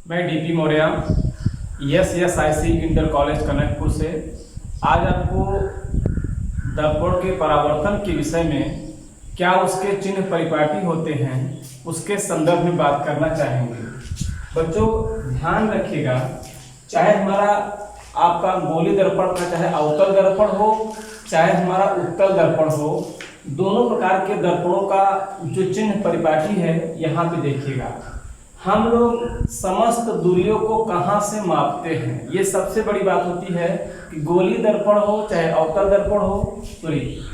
मैं DP Maurya SSIC inter college Kanakpur से आज आपको दर्पण के परावर्तन के विषय में क्या उसके चिन्ह परिपाटी होते हैं उसके संदर्भ में बात करना चाहेंगे। बच्चों ध्यान रखिएगा, चाहे हमारा आपका गोली दर्पण का चाहे अवतल दर्पण हो चाहे हमारा उत्तल दर्पण हो, दोनों प्रकार के दर्पणों का जो चिन्ह परिपाटी है यहाँ पे देखिएगा। हम लोग समस्त दूरियों को कहाँ से मापते हैं, ये सबसे बड़ी बात होती है कि गोली दर्पण हो चाहे अवतल दर्पण हो,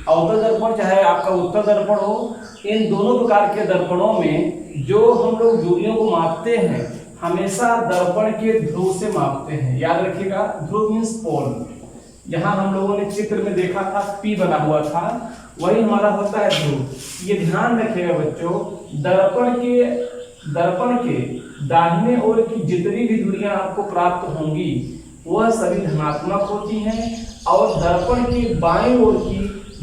अवतल दर्पण चाहे आपका उत्तल दर्पण हो, इन दोनों प्रकार के दर्पणों में जो हम लोग दूरियों को मापते हैं हमेशा दर्पण के ध्रुव से मापते हैं। याद रखिएगा, ध्रुव मीन्स पोल। यहाँ हम लोगों ने चित्र में देखा था P बना हुआ था, वही हमारा होता है ध्रुव। ये ध्यान रखिएगा बच्चों, दर्पण के दाहिने ओर की जितनी भी दूरियां आपको प्राप्त होंगी वह सभी धनात्मक होती हैं और दर्पण की बाईं ओर की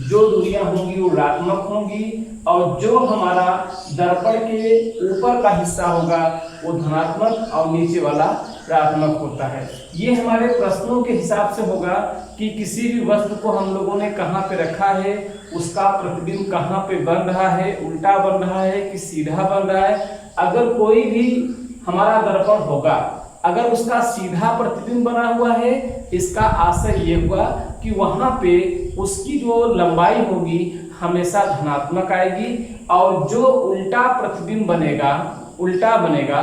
जो दूरियां होंगी वो ऋणात्मक होंगी और जो हमारा दर्पण के ऊपर का हिस्सा होगा वो धनात्मक और नीचे वाला ऋणात्मक होता है। ये हमारे प्रश्नों के हिसाब से होगा कि किसी भी वस्तु को हम लोगों ने कहाँ पे रखा है, उसका प्रतिबिंब कहाँ पे बन रहा है, उल्टा बन रहा है कि सीधा बन रहा है। अगर कोई भी हमारा दर्पण होगा, अगर उसका सीधा प्रतिबिंब बना हुआ है, इसका आशय ये हुआ कि वहां पे उसकी जो लंबाई होगी हमेशा धनात्मक आएगी और जो उल्टा प्रतिबिंब बनेगा, उल्टा बनेगा,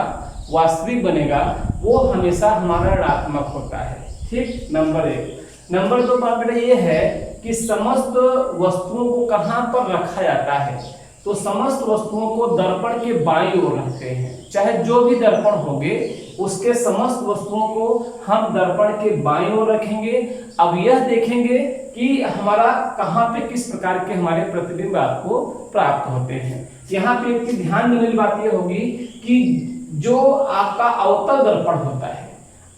वास्तविक बनेगा, वो हमेशा हमारा ऋणात्मक होता है। ठीक, नंबर 1। नंबर 2 बात बेटा ये है कि समस्त वस्तुओं को कहाँ पर रखा जाता है, तो समस्त वस्तुओं को दर्पण के बाईं ओर रखते हैं। चाहे जो भी दर्पण होंगे उसके समस्त वस्तुओं को हम दर्पण के बाईं ओर रखेंगे। अब यह देखेंगे कि हमारा कहाँ पे किस प्रकार के हमारे प्रतिबिंब आपको प्राप्त होते हैं। यहाँ पे एक ध्यान देने वाली बात यह होगी कि जो आपका अवतल दर्पण होता है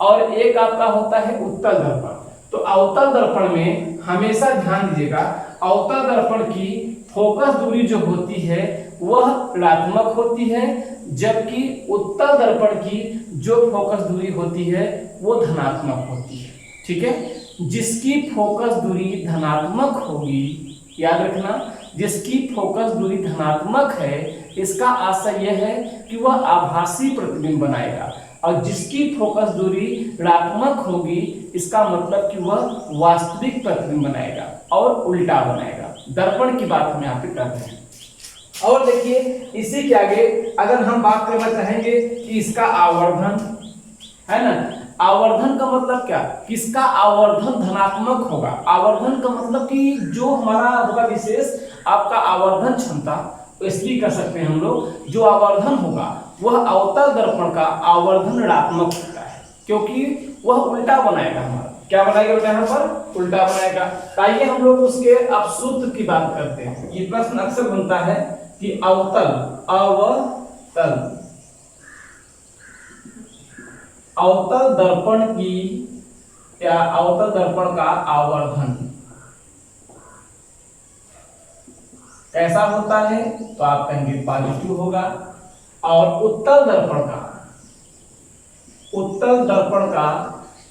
और एक आपका होता है उत्तल दर्पण, तो अवतल दर्पण में हमेशा ध्यान दीजिएगा, अवतल दर्पण की फोकस दूरी जो होती है वह ऋणात्मक होती है, जबकि उत्तल दर्पण की जो फोकस दूरी होती है वो धनात्मक होती है। ठीक है, जिसकी फोकस दूरी धनात्मक होगी, याद रखना, जिसकी फोकस दूरी धनात्मक है इसका आशय यह है कि वह आभासी प्रतिबिंब बनाएगा और जिसकी फोकस दूरी ऋणात्मक होगी इसका मतलब कि वह वास्तविक प्रतिबिंब बनाएगा और उल्टा बनाएगा। दर्पण की बात हम यहाँ पे कर रहे हैं। और देखिए इसी के आगे अगर हम बात करना चाहेंगे कि इसका आवर्धन है ना, आवर्धन का मतलब क्या, किसका आवर्धन धनात्मक होगा। आवर्धन का मतलब कि जो हमारा होगा विशेष आपका आवर्धन क्षमता, इसलिए कर सकते हैं हम लोग, जो आवर्धन होगा वह अवतल दर्पण का आवर्धन ऋणात्मक होता है क्योंकि वह उल्टा बनाएगा। हमारा क्या बनाएगा बेटा, यहाँ पर उल्टा बनाएगा। आइए हम लोग उसके अब सूत्र की बात करते हैं। ये प्रश्न अक्सर बनता है कि अवतल दर्पण की या अवतल दर्पण का आवर्धन कैसा होता है, तो आप कहेंगे पॉजिटिव होगा। और उत्तल दर्पण का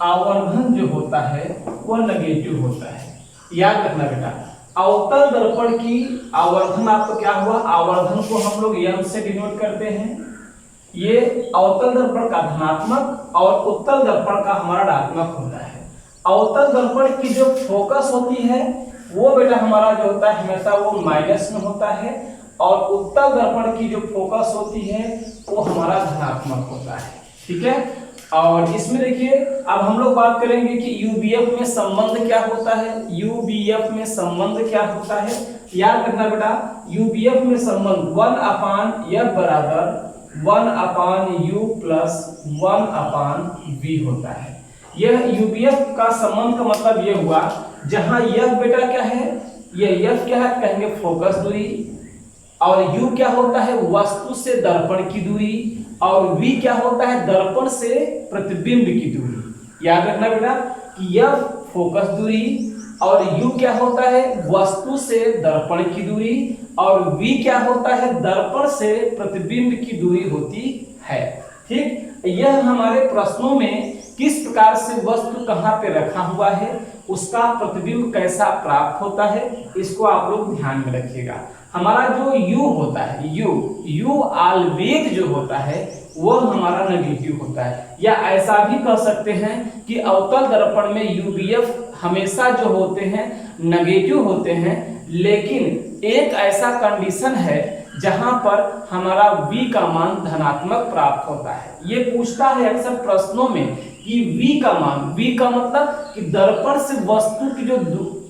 आवर्धन जो होता है वो नेगेटिव होता है। याद रखना बेटा, अवतल दर्पण की आवर्धन आपको क्या हुआ, आवर्धन को हम लोग m से डिनोट करते हैं। ये अवतल दर्पण का धनात्मक और उत्तल दर्पण का हमारा ऋणात्मक होता है। अवतल दर्पण की जो फोकस होती है वो बेटा हमारा जो होता है हमेशा वो माइनस में होता है और उत्तल दर्पण की जो फोकस होती है वो हमारा धनात्मक होता है। ठीक है, और इसमें देखिए अब हम लोग बात करेंगे कि यूबीएफ में संबंध क्या होता है। यूबीएफ में संबंध क्या होता है, याद रखना बेटा, यूबीएफ में संबंध 1/f बराबर 1/u प्लस 1/v होता है। यह यूबीएफ का संबंध का मतलब यह हुआ, जहां यह बेटा क्या है, यह क्या है, कहेंगे फोकस दूरी, और u क्या होता है, वस्तु से दर्पण की दूरी, और v क्या होता है, दर्पण से प्रतिबिंब की दूरी। याद रखना बेटा कि यह फोकस दूरी और u क्या होता है, वस्तु से दर्पण की दूरी, और v क्या होता है, दर्पण से प्रतिबिंब की दूरी होती है। ठीक, यह हमारे प्रश्नों में किस प्रकार से वस्तु कहाँ पे रखा हुआ है, उसका प्रतिबिंब कैसा प्राप्त होता है, इसको आप लोग ध्यान में रखिएगा। हमारा जो u होता है, u ऑलवेज जो होता है वह हमारा नेगेटिव होता है, या ऐसा भी कह सकते हैं कि अवतल दर्पण में UVF हमेशा जो होते हैं नेगेटिव होते हैं, लेकिन एक ऐसा कंडीशन है जहां पर हमारा v का मान धनात्मक प्राप्त होता है। ये पूछता है अक्सर प्रश्नों में कि v का मान, v का मतलब कि दर्पण से वस्तु की जो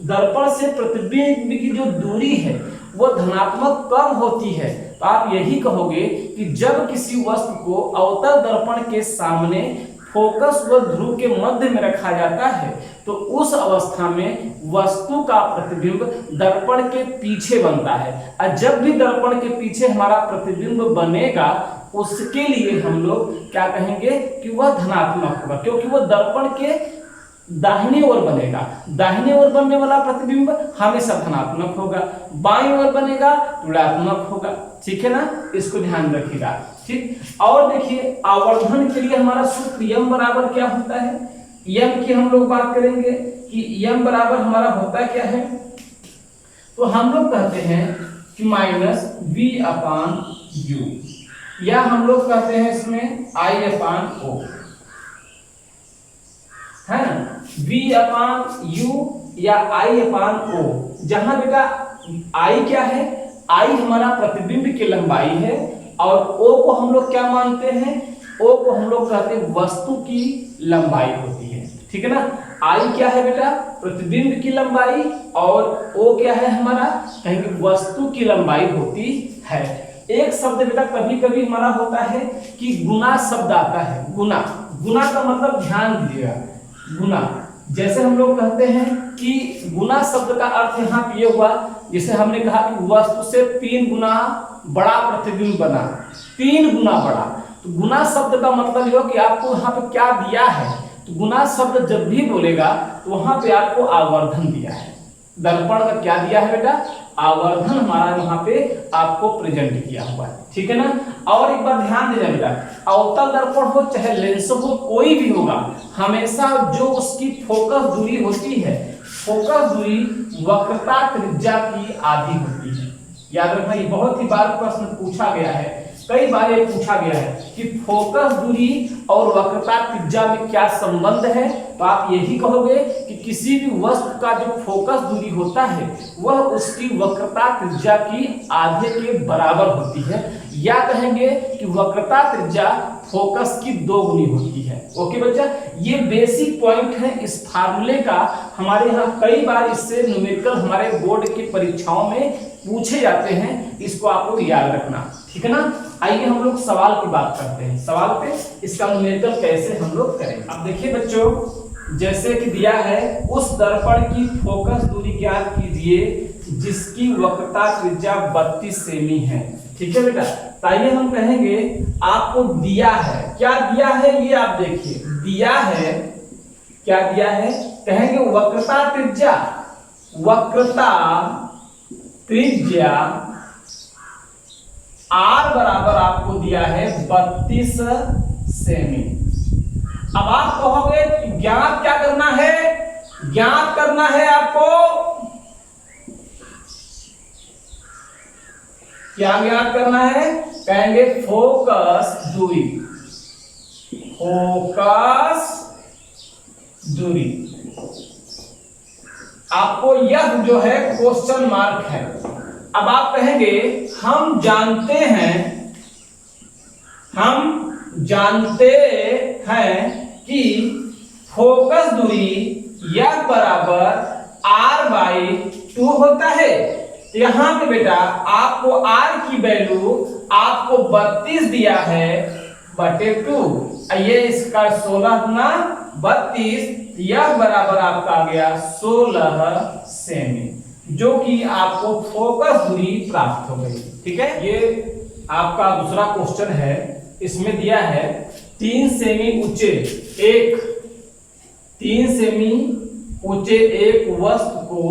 दर्पण से प्रतिबिंब की जो दूरी है वो धनात्मक कब होती है। तो आप यही कहोगे कि जब किसी वस्तु को अवतल दर्पण के सामने फोकस व ध्रुव के मध्य में रखा जाता है तो उस अवस्था में वस्तु का प्रतिबिंब दर्पण के पीछे बनता है, और जब भी दर्पण के पीछे हमारा प्रतिबिंब बनेगा उसके लिए हम लोग क्या कहेंगे कि वह धनात्मक होगा, क्योंकि वह दर्पण के दाहिनी ओर बनेगा। दाहिनी ओर बनने वाला प्रतिबिंब हमेशा धनात्मक होगा, बाईं ओर बनेगा ऋणात्मक होगा। ठीक है ना, इसको ध्यान रखिएगा। ठीक, और देखिए आवर्धन के लिए हमारा सूत्र m बराबर क्या होता है, m की हम लोग बात करेंगे कि m बराबर हमारा होता क्या है, तो हम लोग कहते हैं कि -v/u, या हम लोग कहते हैं इसमें I/O है ना, v/u या I/O, जहां बेटा I क्या है, I हमारा प्रतिबिंब की लंबाई है और O को हम लोग क्या मानते हैं, O को हम लोग कहते हैं वस्तु की लंबाई होती है। ठीक है ना, I क्या है बेटा प्रतिबिंब की लंबाई और O क्या है हमारा कहेंगे वस्तु की लंबाई होती है। एक शब्द बेटा कभी कभी हमारा होता है कि गुना शब्द आता है, गुना, गुना का मतलब ध्यान दीजिएगा, गुना, जैसे हम लोग कहते हैं कि गुना शब्द का अर्थ यहाँ पे ये हुआ, जैसे हमने कहा कि वस्तु से 3 गुना बड़ा प्रतिबिंब बना, 3 गुना बड़ा, तो गुना शब्द का मतलब ये हो कि आपको यहाँ पे क्या दिया है, तो गुना शब्द जब भी बोलेगा तो वहां पे आपको आवर्धन दिया है, दर्पण का क्या दिया है बेटा, आवर्धन हमारा यहाँ पे आपको प्रेजेंट किया हुआ है। ठीक है ना, और एक बार ध्यान देना बेटा, अवतल दर्पण हो चाहे लेंस हो कोई भी होगा, हमेशा जो उसकी फोकस दूरी होती है, फोकस दूरी वक्रता त्रिज्या की आधी होती है। याद रखना, ये बहुत ही बार प्रश्न पूछा गया है, कई बार ये पूछा गया है कि फोकस दूरी और वक्रता त्रिज्या में क्या संबंध है, तो आप यही कहोगे कि किसी भी वस्तु का जो फोकस दूरी होता है वह उसकी वक्रता त्रिज्या की आधे के बराबर होती है, या कहेंगे कि वक्रता त्रिज्या फोकस की 2 गुनी होती है। ओके बच्चा, ये बेसिक पॉइंट है इस फार्मूले का, हमारे यहाँ कई बार इससे न्यूमेरिकल हमारे बोर्ड की परीक्षाओं में पूछे जाते हैं, इसको आप लोग याद रखना। ठीक है ना, आइए हम लोग सवाल की बात करते हैं, सवाल पे इसका न्यूमेरिकल कैसे हम लोग करें। अब देखिए बच्चों, जैसे कि दिया है उस दर्पण की फोकस दूरी ज्ञात कीजिए जिसकी वक्रता त्रिज्या 32 सेमी है। ठीक है बेटा, ताइए हम कहेंगे आपको दिया है, क्या दिया है ये आप देखिए, दिया है, क्या दिया है, कहेंगे वक्रता त्रिज्या, वक्रता त्रिज्या R बराबर आपको दिया है 32 सेमी। अब आप कहोगे ज्ञात क्या करना है, ज्ञात करना है आपको, क्या ज्ञात करना है, कहेंगे फोकस दूरी, फोकस दूरी। आपको यह जो है क्वेश्चन मार्क है। अब आप कहेंगे हम जानते हैं कि फोकस दूरी यह बराबर R/2 होता है। यहाँ पे बेटा आपको R की वैल्यू आपको 32 दिया है बटे 2, ये इसका 16 गुना 32, यह बराबर आपका आ गया 16 सेमी, जो कि आपको फोकस दूरी प्राप्त हो गई। ठीक है, ये आपका दूसरा क्वेश्चन है, इसमें दिया है 3 सेमी ऊंचे एक वस्तु को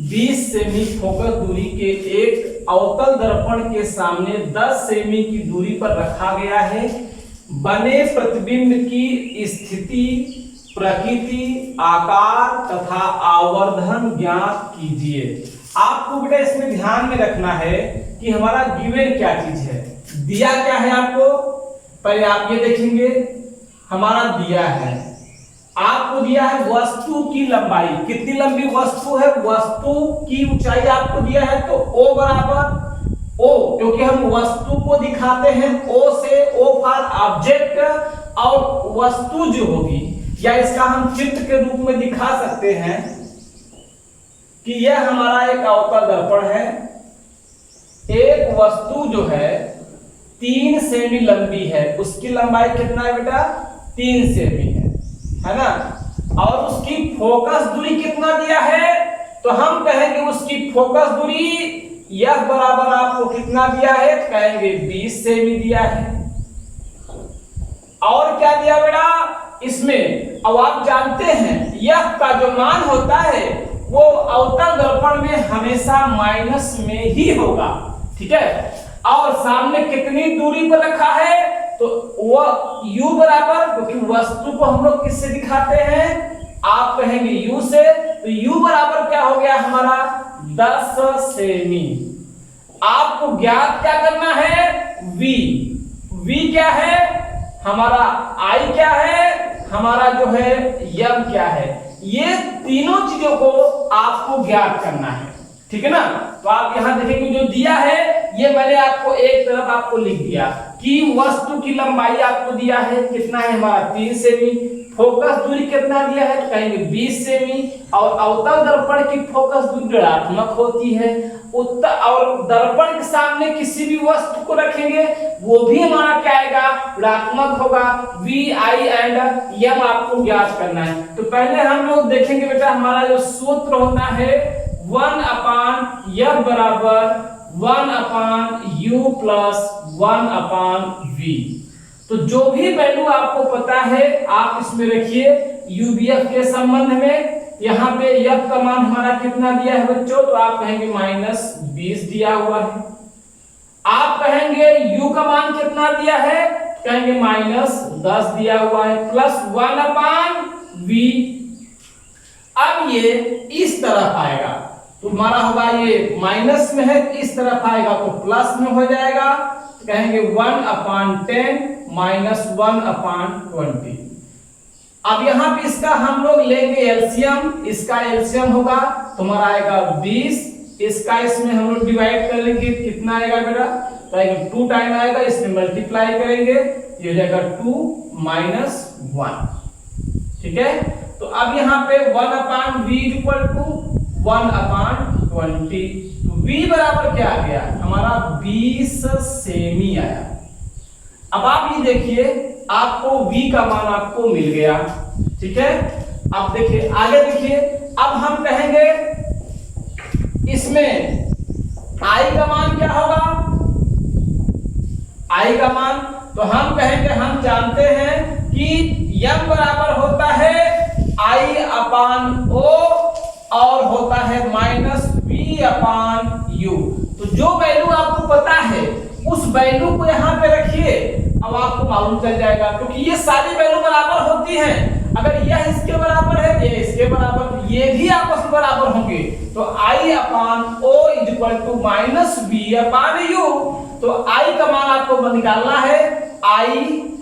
20 सेमी फोकस दूरी के एक अवतल दर्पण के सामने 10 सेमी की दूरी पर रखा गया है। बने प्रतिबिंब की स्थिति, प्रकृति, आकार तथा आवर्धन ज्ञात कीजिए। आपको बेटा इसमें ध्यान में रखना है कि हमारा गिवन क्या चीज है, दिया क्या है आपको। पहले आप ये देखेंगे, हमारा दिया है, आपको दिया है वस्तु की लंबाई, कितनी लंबी वस्तु है, वस्तु की ऊंचाई आपको दिया है, तो O बराबर O, क्योंकि हम वस्तु को दिखाते हैं O से, O फॉर ऑब्जेक्ट, और वस्तु जो होगी, या इसका हम चित्र के रूप में दिखा सकते हैं कि यह हमारा एक अवतल दर्पण है। एक वस्तु जो है 3 सेमी लंबी है, उसकी लंबाई कितना है बेटा, 3 सेमी है ना, और उसकी फोकस दूरी कितना दिया है, तो हम कहेंगे उसकी फोकस दूरी यह बराबर आपको कितना दिया है, तो कहेंगे 20 सेमी दिया है। और क्या दिया बेटा इसमें, अब आप जानते हैं यह का जो मान होता है वो अवतल दर्पण में हमेशा माइनस में ही होगा, ठीक है। और सामने कितनी दूरी पर रखा है, तो वह u बराबर, क्योंकि वस्तु को हम लोग किससे दिखाते हैं, आप कहेंगे u से, तो u बराबर क्या हो गया हमारा 10 सेमी। आपको ज्ञात क्या करना है, v क्या है हमारा, I क्या है हमारा, जो है m क्या है, ये तीनों चीजों को आपको ज्ञात करना है, ठीक है ना। तो आप यहां देखेंगे जो दिया है ये मैंने आपको एक तरफ आपको लिख दिया कि वस्तु की लंबाई आपको दिया है कितना है हमारा 3 सेमी, फोकस दूरी कितना दिया है, तो कहेंगे 20 सेमी, और अवतल दर्पण की फोकस दूरी ऋणात्मक होती है। और दर्पण के सामने किसी भी वस्तु को रखेंगे वो भी हमारा क्या आएगा, ऋणात्मक होगा। V, I एंड M आपको ज्ञात करना है। तो पहले हम लोग देखेंगे बेटा हमारा जो सूत्र होता है 1/F बराबर 1/U प्लस 1/V। तो जो भी वैल्यू आपको पता है आप इसमें रखिए UVF के संबंध में। यहाँ पे F का मान हमारा कितना दिया है बच्चों, तो आप कहेंगे -20 दिया हुआ है। आप कहेंगे U का मान कितना दिया है, कहेंगे -10 दिया हुआ है, प्लस 1/V। अब ये इस तरफ आएगा तो हमारा होगा ये माइनस में है, इस तरफ आएगा तो प्लस में हो जाएगा, तो कहेंगे 1/10 माइनस 1/20। अब यहाँ पे इसका हम लोग लेंगे एलसीएम, इसका एलसीएम होगा तो हमारा आएगा 20, इसका इसमें हम लोग डिवाइड करेंगे कितना आएगा बेटा, तो आएगा 2 टाइम आएगा, इसमें मल्टीप्लाई करेंगे ये हो जाएगा 2 - 1, ठीक है। तो अब यहाँ पे 1/V = 1/20, तो V बराबर क्या आ गया हमारा 20 सेमी आया। अब आप ये देखिए आपको V का मान आपको मिल गया, ठीक है। अब देखिए आगे देखिए, अब हम कहेंगे इसमें I का मान क्या होगा, I का मान तो हम कहेंगे हम जानते हैं कि M बराबर होता है I/O और होता है -V/U। तो जो वैल्यू आपको पता है उस वैल्यू को यहाँ पे रखिए, अब आपको मालूम चल जाएगा, क्योंकि ये सारी वैल्यू बराबर होती हैं। अगर यह इसके बराबर है ये इसके बराबर, ये भी आपस में बराबर होंगे, तो I/O = -V/U। तो I का मान आपको निकालना है, I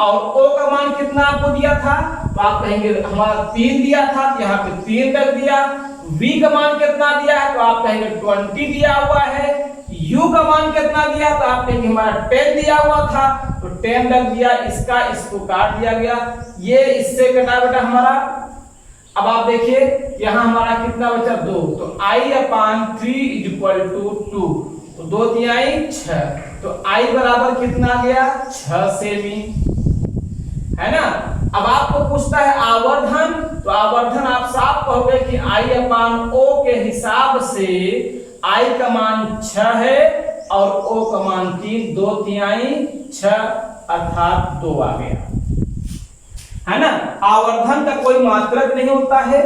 और O का मान कितना आपको दिया था, तो आप कहेंगे हमारा 3 दिया था, यहाँ पे 3 रख दिया। V का मान कितना दिया है, तो आप कहेंगे 20 दिया हुआ है। U का मान कितना दिया, तो आप कहेंगे हमारा 10 दिया हुआ था, तो 10 रख दिया, इसका इसको काट दिया गया, ये इससे कटा बेटा हमारा। अब आप देखिए यहाँ हमारा कितना बचा 2, तो I/3 = 2, तो 2 × 3 = 6, तो I बराबर कितना गया 6 सेमी, है ना। अब आपको पूछता है आवर्धन, तो आवर्धन आप साफ कहोगे कि I/O के हिसाब से I का मान 6 है और O का मान 3, 2 × 3 = 6 अर्थात 2 आ गया, है ना। आवर्धन का कोई मात्रक नहीं होता है,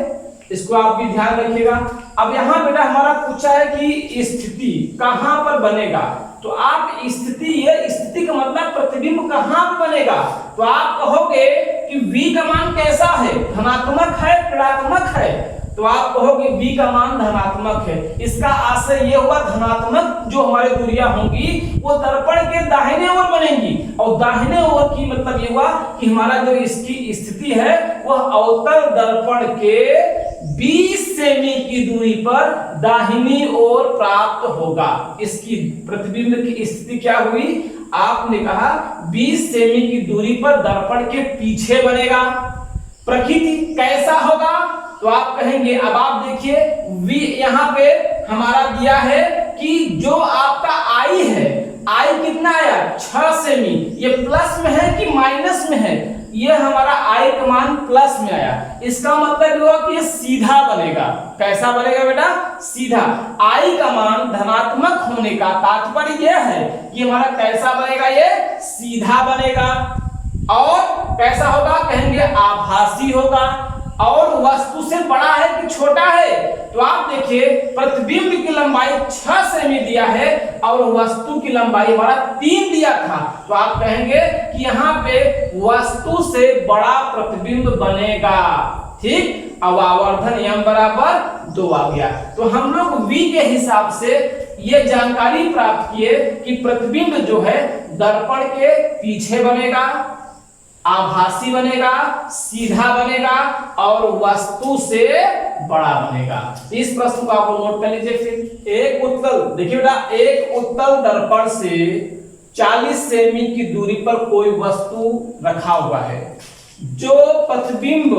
इसको आप भी ध्यान रखिएगा। अब यहाँ बेटा हमारा पूछा है कि स्थिति कहां पर बनेगा, तो आप स्थिति, ये स्थिति का मतलब प्रतिबिंब कहां पे बनेगा, तो आप कहोगे कि v का मान कैसा है, धनात्मक है ऋणात्मक है, तो आप कहोगे v का मान धनात्मक है। इसका आशय ये हुआ धनात्मक जो हमारी दूरियां होंगी वो दर्पण के दाहिने ओर बनेंगी, और दाहिने ओर की मतलब ये हुआ कि हमारा जो इसकी स्थिति है वह अवतल दर्पण के 20 सेमी की दूरी पर दाहिनी ओर प्राप्त होगा। इसकी प्रतिबिंब की स्थिति क्या हुई, आपने कहा 20 सेमी की दूरी पर दर्पण के पीछे बनेगा। प्रकृति कैसा होगा, तो आप कहेंगे, अब आप देखिए v यहाँ पे हमारा दिया है कि जो आपका I है, I कितना आया 6 सेमी, ये प्लस में है कि माइनस में है, ये हमारा I का मान प्लस में आया। इसका मतलब हुआ कि ये सीधा बनेगा। कैसा बनेगा बेटा, सीधा। I का मान धनात्मक होने का तात्पर्य यह है कि हमारा कैसा बनेगा, ये सीधा बनेगा। और कैसा होगा, कहेंगे आभासी होगा। और वस्तु से बड़ा है कि छोटा है, तो आप देखिए प्रतिबिंब की लंबाई 6 सेमी दिया है और वस्तु की लंबाई हमारा 3 दिया था, तो आप कहेंगे कि यहाँ पे वस्तु से बड़ा प्रतिबिंब बनेगा। ठीक, अब आवर्धन m बराबर 2 आ गया। तो हम लोग v के हिसाब से ये जानकारी प्राप्त किए कि प्रतिबिंब जो है दर्पण के पीछे बनेगा, आभासी बनेगा, सीधा बनेगा और वस्तु से बड़ा बनेगा। इस प्रश्न को आप नोट कर लीजिए। फिर एक उत्तल, देखिए बेटा, एक उत्तल दर्पण से 40 सेमी की दूरी पर कोई वस्तु रखा हुआ है, जो प्रतिबिंब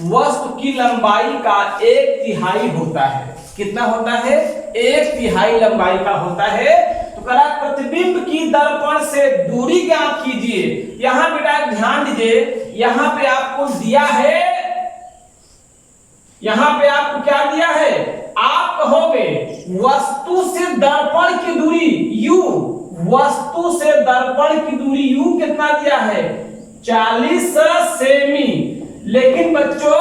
वस्तु की लंबाई का 1/3 होता है। कितना होता है, 1/3 लंबाई का होता है। तो करा प्रतिबिंब की दर्पण से दूरी ज्ञात कीजिए। यहां बेटा ध्यान दीजिए, यहां पे आपको दिया है, यहां पे आपको क्या दिया है, आप कहोगे वस्तु से दर्पण की दूरी u, वस्तु से दर्पण की दूरी u कितना दिया है 40 सेमी। लेकिन बच्चों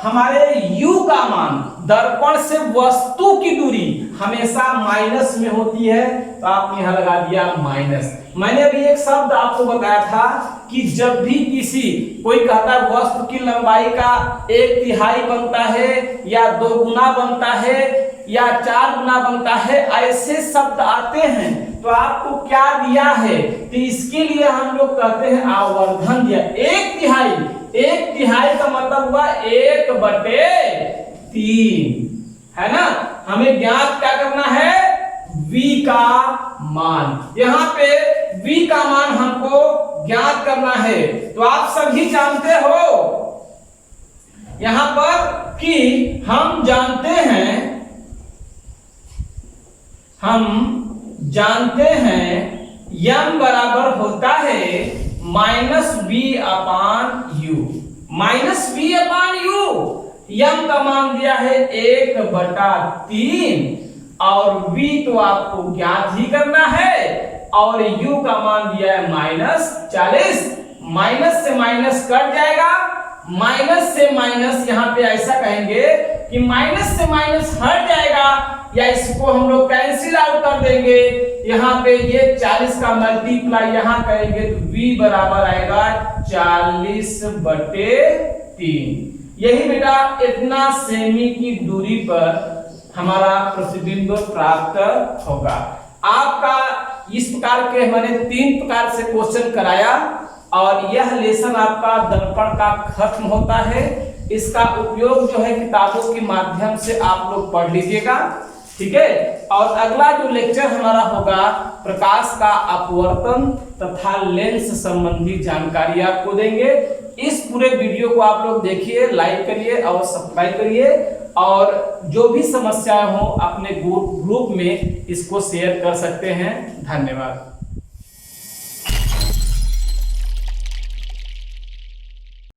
हमारे u का मान दर्पण से वस्तु की दूरी हमेशा माइनस में होती है, तो आपने यहां लगा दिया माइनस। मैंने अभी एक शब्द आपको बताया था कि जब भी किसी कोई कहता है वस्तु की लंबाई का 1/3 बनता है या 2 गुना बनता है या 4 गुना बनता है, ऐसे शब्द आते हैं, तो आपको क्या दिया है, तो इसके लिए हम लोग कहते हैं आवर्धन दिया। 1/3 का मतलब हुआ 1/3 है ना। हमें ज्ञात क्या करना है, v का मान। यहाँ पे v का मान हमको ज्ञात करना है। तो आप सभी जानते हो यहाँ पर कि हम जानते हैं m बराबर होता है -v/u। -v/u m का मान दिया है 1/3 और v तो आपको ज्ञात ही करना है और u का मान दिया है -40। माइनस से माइनस कट जाएगा, माइनस से माइनस यहाँ पे ऐसा कहेंगे कि माइनस से माइनस हट जाएगा, या इसको हम लोग कैंसिल आउट कर देंगे। यहाँ पे ये 40 का मल्टीप्लाई यहाँ करेंगे तो v बराबर आएगा 40/3। यही बेटा इतना सेमी की दूरी पर हमारा प्रतिबिंब प्राप्त होगा। आपका इस प्रकार के मैंने 3 प्रकार से क्वेश्चन कराया और यह लेसन आपका दर्पण का खत्म होता है। इसका उपयोग जो है किताबों के माध्यम से आप लोग पढ़ लीजिएगा, ठीक है। और अगला जो लेक्चर हमारा होगा प्रकाश का अपवर्तन तथा लेंस संबंधी जानकारी आपको देंगे। इस पूरे वीडियो को आप लोग देखिए, लाइक करिए और सब्सक्राइब करिए, और जो भी समस्याएं हो अपने ग्रुप में इसको शेयर कर सकते हैं। धन्यवाद।